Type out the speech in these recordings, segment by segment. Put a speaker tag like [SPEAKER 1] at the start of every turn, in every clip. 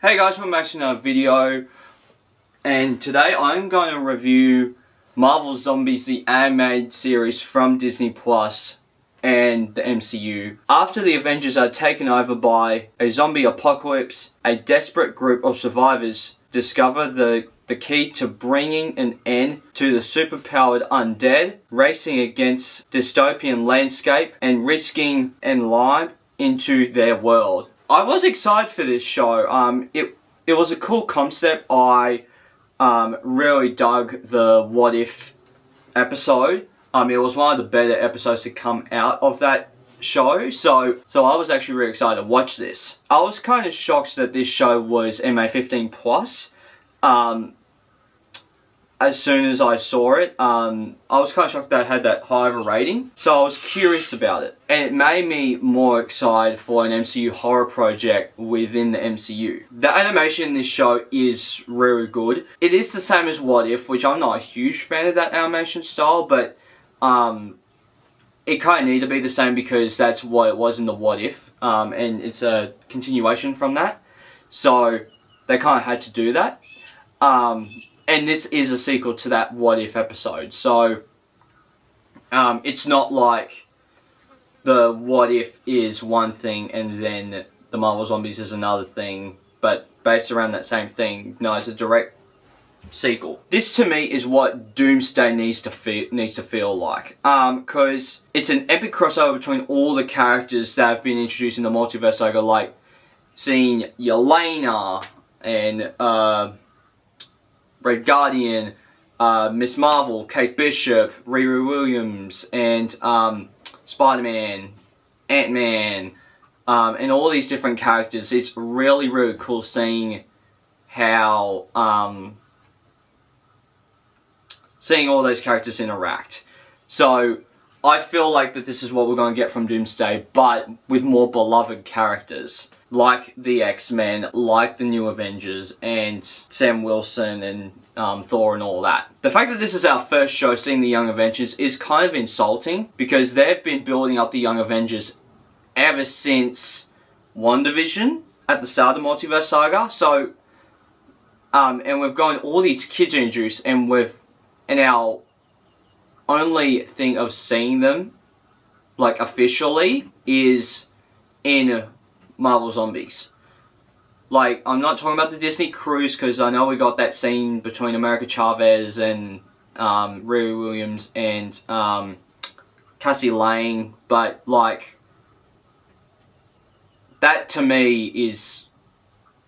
[SPEAKER 1] Hey guys, welcome back to another video, and today I'm going to review Marvel Zombies the animated series from Disney Plus and the MCU. After the Avengers are taken over by a zombie apocalypse, a desperate group of survivors discover the key to bringing an end to the superpowered undead, racing against dystopian landscape and risking an life into their world. I was excited for this show. It was a cool concept. I really dug the What If episode. It was one of the better episodes to come out of that show. So I was actually really excited to watch this. I was kind of shocked that this show was MA15 plus. As soon as I saw it, I was kind of shocked that it had that high of a rating. So I was curious about it. And it made me more excited for an MCU horror project within the MCU. The animation in this show is really good. It is the same as What If, which I'm not a huge fan of that animation style, but it kind of needed to be the same because that's what it was in the What If. And it's a continuation from that. So they kind of had to do that. And this is a sequel to that What If episode. So, it's not like the What If is one thing and then the Marvel Zombies is another thing, but based around that same thing. No, it's a direct sequel. This to me is what Doomsday needs to feel like. Because it's an epic crossover between all the characters that have been introduced in the multiverse saga, like seeing Yelena and Red Guardian, Miss Marvel, Kate Bishop, Riri Williams, and Spider-Man, Ant-Man, and all these different characters. It's really, really cool seeing how seeing all those characters interact. So I feel like that this is what we're going to get from Doomsday, but with more beloved characters. Like the X-Men, like the New Avengers, and Sam Wilson and Thor and all that. The fact that this is our first show seeing the Young Avengers is kind of insulting because they've been building up the Young Avengers ever since WandaVision at the start of the Multiverse Saga. So, and we've got all these kids introduced, and our only thing of seeing them, like officially, is in Marvel Zombies. Like, I'm not talking about the Disney cruise because I know we got that scene between America Chavez and Riri Williams and Cassie Lang, but like that to me is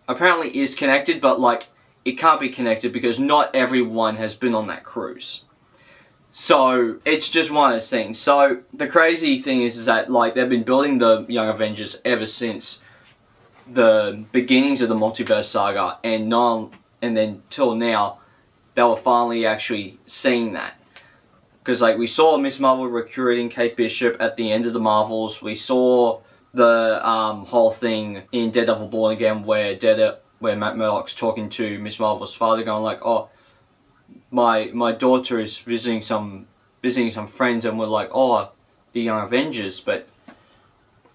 [SPEAKER 1] apparently is connected, but like it can't be connected because not everyone has been on that cruise. So, it's just one of those things. So, the crazy thing is that, like, they've been building the Young Avengers ever since the beginnings of the Multiverse Saga, and then till now, they were finally actually seeing that. Because, like, we saw Miss Marvel recruiting Kate Bishop at the end of the Marvels. We saw the whole thing in Daredevil Born Again where Matt Murdock's talking to Miss Marvel's father, going like, oh, my daughter is visiting some friends, and we're like, oh, the Young Avengers, but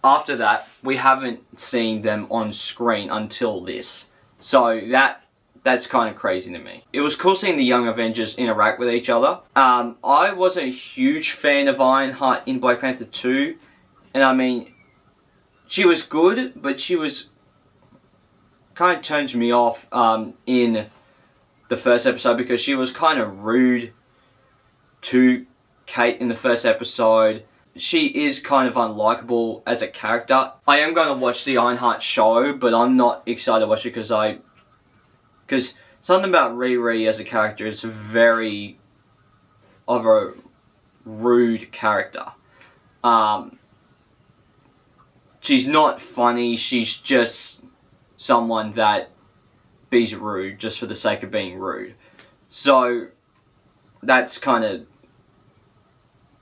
[SPEAKER 1] after that we haven't seen them on screen until this. So that's kind of crazy to me. It was cool seeing the Young Avengers interact with each other. I wasn't a huge fan of Ironheart in Black Panther 2, and I mean, she was good, but she was kind of turned me off in the first episode because she was kind of rude to Kate in the first episode. She is kind of unlikable as a character. I am going to watch the Ironheart show, but I'm not excited to watch it because something about Riri as a character is very of a rude character. She's not funny, she's just someone that be's rude just for the sake of being rude. So that's kind of,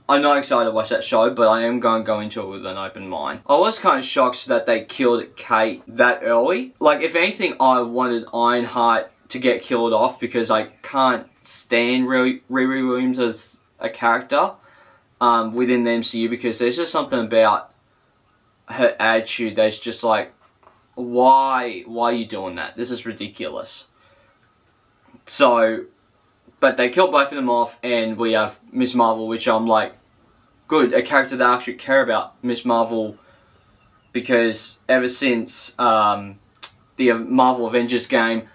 [SPEAKER 1] I'm not excited to watch that show, but I am going to go into it with an open mind. I was kind of shocked that they killed Kate that early. Like, if anything, I wanted Ironheart to get killed off because I can't stand Riri Williams as a character within the MCU because there's just something about her attitude that's just like, why are you doing that? This is ridiculous. So, but they kill both of them off, and we have Ms. Marvel, which I'm like, good, a character that I actually care about, Ms. Marvel, because ever since the Marvel Avengers game,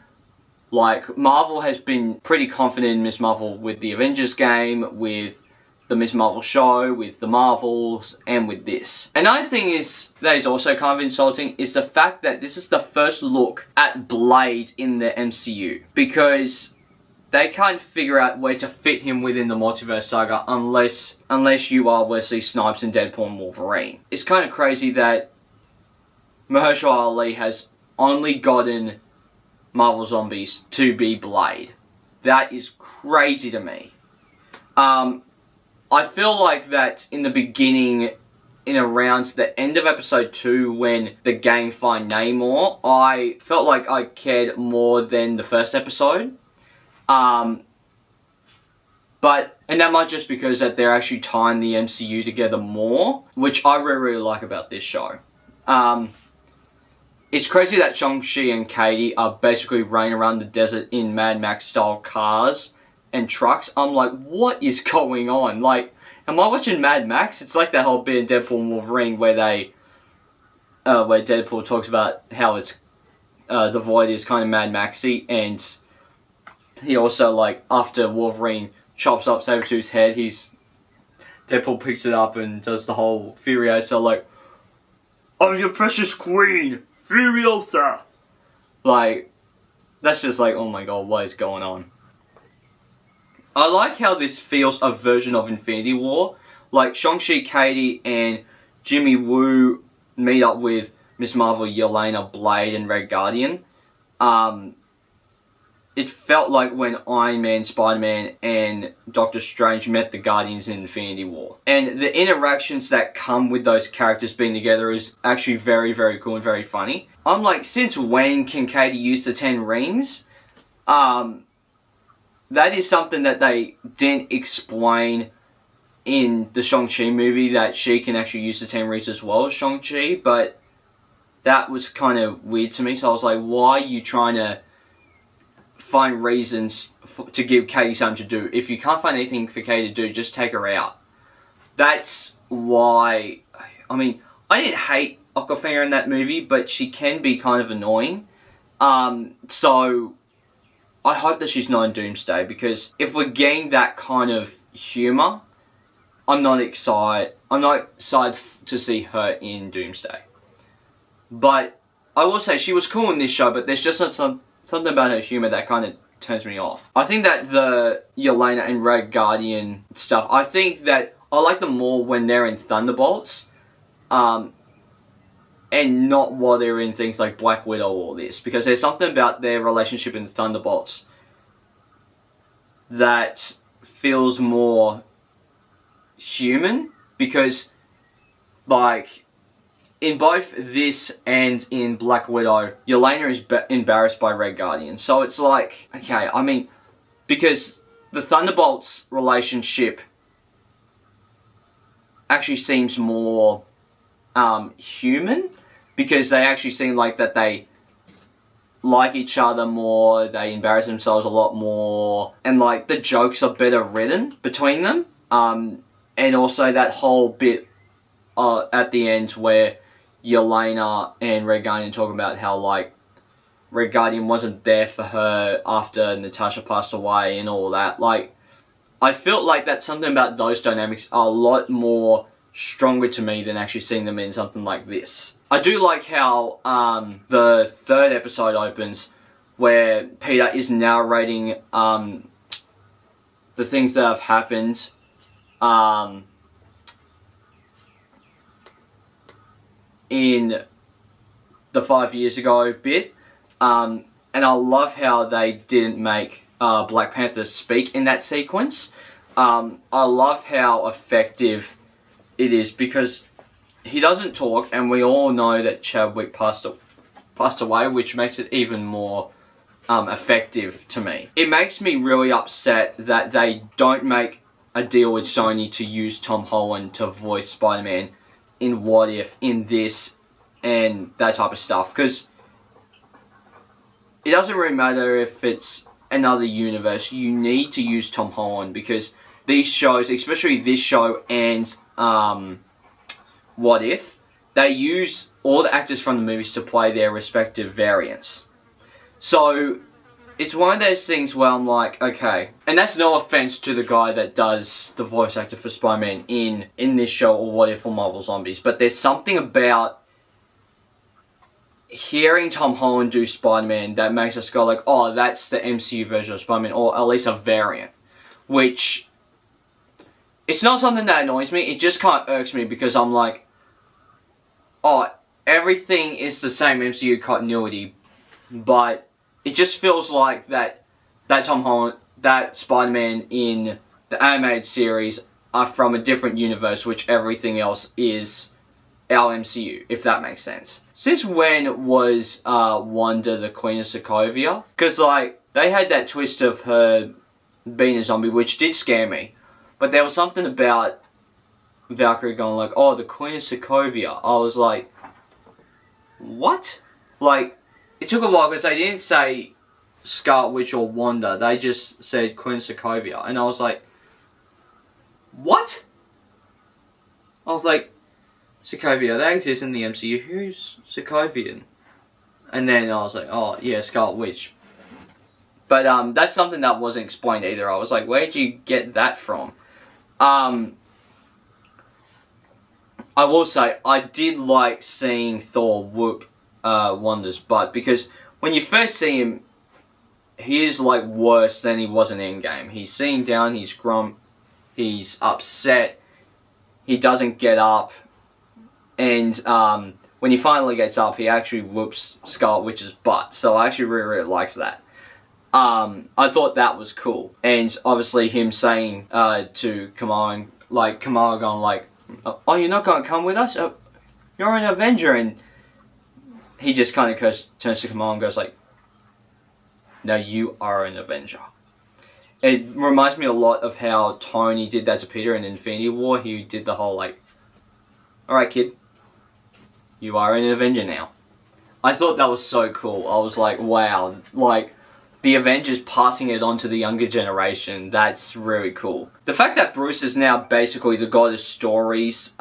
[SPEAKER 1] like, Marvel has been pretty confident in Ms. Marvel with the Avengers game, with the Ms. Marvel show, with the Marvels, and with this. Another thing that is also kind of insulting is the fact that this is the first look at Blade in the MCU. Because they can't figure out where to fit him within the multiverse saga unless you are Wesley Snipes in Deadpool and Wolverine. It's kind of crazy that Mahershala Ali has only gotten Marvel Zombies to be Blade. That is crazy to me. I feel like that in the beginning, in around the end of episode 2, when the gang find Namor, I felt like I cared more than the first episode. And that might just because that they're actually tying the MCU together more, which I really like about this show. It's crazy that Shang-Chi and Katie are basically running around the desert in Mad Max style cars and trucks. I'm like, what is going on? Like, am I watching Mad Max? It's like that whole bit in Deadpool and Wolverine where where Deadpool talks about how it's, the Void is kind of Mad Maxy, and he also, like, after Wolverine chops up Sabretooth's head, Deadpool picks it up and does the whole Furiosa, like, I'm your precious queen, Furiosa! Like, that's just like, oh my god, what is going on? I like how this feels a version of Infinity War. Like, Shang-Chi, Katie, and Jimmy Woo meet up with Ms. Marvel, Yelena, Blade, and Red Guardian. It felt like when Iron Man, Spider-Man, and Doctor Strange met the Guardians in Infinity War. And the interactions that come with those characters being together is actually very, very cool and very funny. I'm like, since when can Katie use the 10 rings? That is something that they didn't explain in the Shang-Chi movie, that she can actually use the 10 rings as well as Shang-Chi, but that was kind of weird to me, so I was like, why are you trying to find reasons to give Katie something to do? If you can't find anything for Katie to do, just take her out. That's why, I mean, I didn't hate Awkwafina in that movie, but she can be kind of annoying. So I hope that she's not in Doomsday, because if we're getting that kind of humour, I'm not excited to see her in Doomsday. But I will say she was cool in this show, but there's just not something about her humour that kind of turns me off. I think that the Yelena and Red Guardian stuff, I think that I like them more when they're in Thunderbolts, and not while they're in things like Black Widow or this, because there's something about their relationship in the Thunderbolts that feels more human, because, like, in both this and in Black Widow, Yelena is embarrassed by Red Guardian. So it's like, okay, I mean, because the Thunderbolts relationship actually seems more human, because they actually seem like that they like each other more, they embarrass themselves a lot more, and like the jokes are better written between them. And also that whole bit at the end where Yelena and Red Guardian talk about how, like, Red Guardian wasn't there for her after Natasha passed away and all that. Like, I felt like that something about those dynamics are a lot more stronger to me than actually seeing them in something like this. I do like how the third episode opens, where Peter is narrating the things that have happened in the 5 years ago bit, and I love how they didn't make Black Panther speak in that sequence. I love how effective it is, because he doesn't talk, and we all know that Chadwick passed away, which makes it even more effective to me. It makes me really upset that they don't make a deal with Sony to use Tom Holland to voice Spider-Man in What If, in this, and that type of stuff, because it doesn't really matter if it's another universe. You need to use Tom Holland because these shows, especially this show and What If, they use all the actors from the movies to play their respective variants. So it's one of those things where I'm like, okay, and that's no offense to the guy that does the voice actor for Spider-Man in this show or What If or Marvel Zombies, but there's something about hearing Tom Holland do Spider-Man that makes us go like, oh, that's the MCU version of Spider-Man, or at least a variant. Which, it's not something that annoys me, it just kind of irks me because I'm like, oh, everything is the same MCU continuity, but it just feels like that Tom Holland, that Spider-Man in the animated series are from a different universe, which everything else is our MCU, if that makes sense. Since when was Wanda the Queen of Sokovia? Because, like, they had that twist of her being a zombie, which did scare me. But there was something about Valkyrie going like, oh, the Queen of Sokovia. I was like, what? Like, it took a while because they didn't say Scarlet Witch or Wanda. They just said Queen of Sokovia. And I was like, what? I was like, Sokovia, they exist in the MCU. Who's Sokovian? And then I was like, oh, yeah, Scarlet Witch. But that's something that wasn't explained either. I was like, where'd you get that from? I will say, I did like seeing Thor whoop Wanda's butt, because when you first see him, he is like worse than he was in Endgame. He's sitting down, he's grump, he's upset, he doesn't get up, and when he finally gets up, he actually whoops Scarlet Witch's butt. So I actually really, really likes that. I thought that was cool, and obviously him saying to Kamala, like Kamala going like, "Oh, you're not gonna come with us? You're an Avenger," and he just kind of turns to Kamala and goes like, "No, you are an Avenger." It reminds me a lot of how Tony did that to Peter in Infinity War. He did the whole like, "Alright, kid, you are an Avenger now." I thought that was so cool. I was like, wow, like, the Avengers passing it on to the younger generation, that's really cool. The fact that Bruce is now basically the god of stories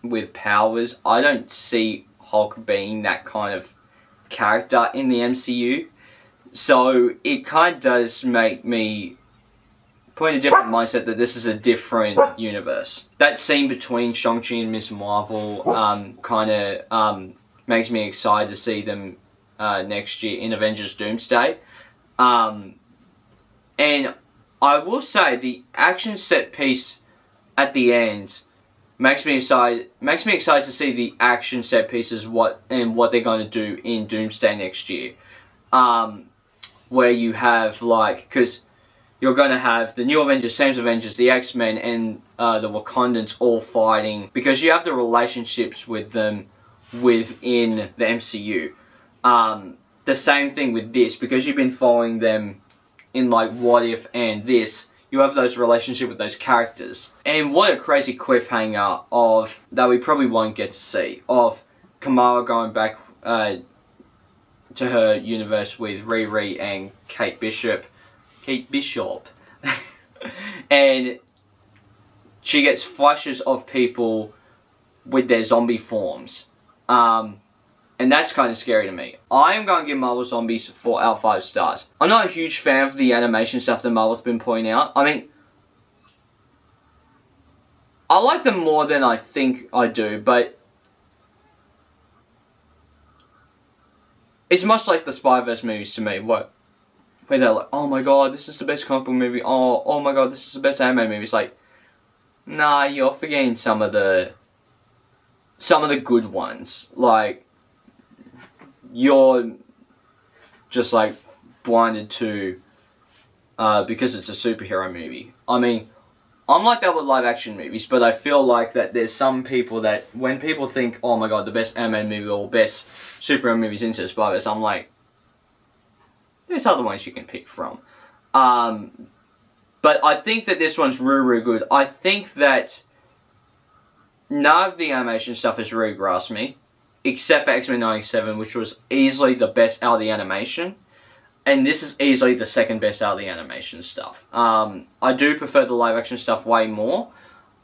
[SPEAKER 1] with powers, I don't see Hulk being that kind of character in the MCU. So it kind of does make me put in a different mindset that this is a different universe. That scene between Shang-Chi and Ms. Marvel kind of makes me excited to see them next year in Avengers Doomsday. And I will say the action set piece at the end makes me excited to see the action set pieces what they're going to do in Doomsday next year. Where you have like, because you're going to have the new Avengers, same Avengers, the X-Men, and the Wakandans all fighting, because you have the relationships with them within the MCU. The same thing with this, because you've been following them in like What If and this, you have those relationships with those characters. And what a crazy cliffhanger of that we probably won't get to see, of Kamala going back to her universe with Riri and Kate Bishop. And she gets flashes of people with their zombie forms. And that's kind of scary to me. I am going to give Marvel Zombies 4 out of 5 stars. I'm not a huge fan of the animation stuff that Marvel's been pointing out. I mean, I like them more than I think I do, but it's much like the Spider-Verse movies to me, where they're like, oh my god, this is the best comic book movie, oh my god, this is the best anime movie. It's like, nah, you're forgetting some of the good ones. Like, you're just like blinded to because it's a superhero movie. I mean, I'm like that with live action movies, but I feel like that there's some people that when people think, oh my god, the best anime movie or best superhero movies Into the Spider-Verse, I'm like, there's other ones you can pick from. But I think that this one's really, really good. I think that none of the animation stuff has really grasped me, except for X-Men 97, which was easily the best out of the animation. And this is easily the second best out of the animation stuff. I do prefer the live action stuff way more.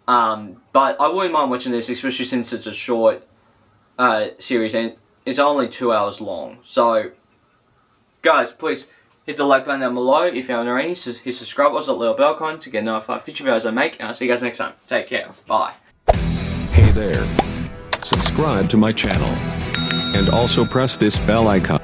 [SPEAKER 1] But I wouldn't mind watching this, especially since it's a short series and it's only 2 hours long. So, guys, please hit the like button down below if you haven't already. Hit subscribe, also that little bell icon to get notified future videos I make. And I'll see you guys next time. Take care. Bye.
[SPEAKER 2] Hey there. Subscribe to my channel. And also press this bell icon.